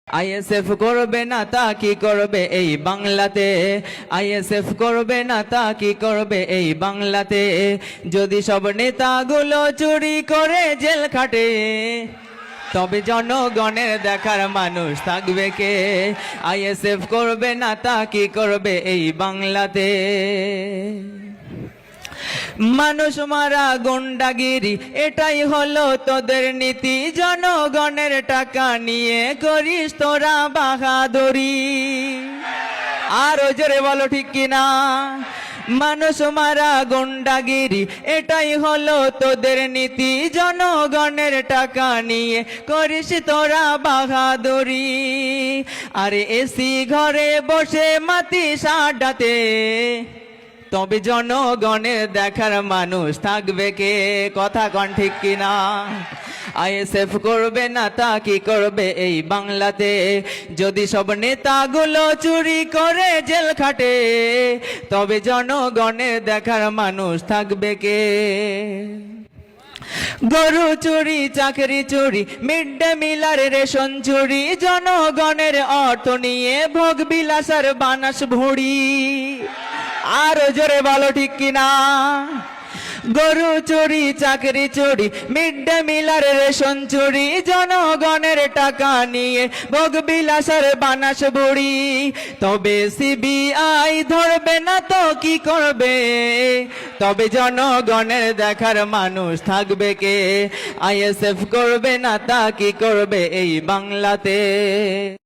ISF করবে না তা কি করবে এই বাংলাতে, আইএসএফ করবে না তা কি করবে এই বাংলাতে, যদি সব নেতাগুলো চুরি করে জেল খাটে তবে জনগণের দেখার মানুষ থাকবে কে? আইএসএফ করবে না তা কি করবে এই বাংলাতে। মানুষ মারা গুন্ডাগিরি এটাই হলো তোদের নীতি, জনগণের টাকা নিয়ে করিস তোরা বাহাদুরি। আরো জোরে বলো ঠিক কিনা? মানুষ মারা গুন্ডাগিরি এটাই হলো তোদের নীতি, জনগণের টাকা নিয়ে করিস তোরা বাহাদুরি। আরে এসি ঘরে বসে মাতিস আড্ডাতে তবে জনগণের দেখার মানুষ থাকবে কে? কথা কন ঠিক কিনা? আইএসএফ করবে না তা কি করবে এই বাংলাতে, যদি সব নেতাগুলো চুরি করে জেল খাটে তবে জনগণের দেখার মানুষ থাকবে কে? গরু চুরি, চাকরি চুরি, মিড ডে মিলার রেশন চুরি, জনগণের অর্থ নিয়ে ভোগ বিলাসার বানাস ভুড়ি। আরো জোরে বলো ঠিক কিনা? গরু চুরি, চাকরি চুরি, মিড ডে মিলার রেশন চুরি, জনগণের টাকা নিয়ে ভোগ বিলাসের বানাস বুড়ি। তবে সিবিআই ধরবে না তো কি করবে, তবে জনগণের দেখার মানুষ থাকবে কে? আইএসএফ করবে না তা কি করবে এই বাংলাতে।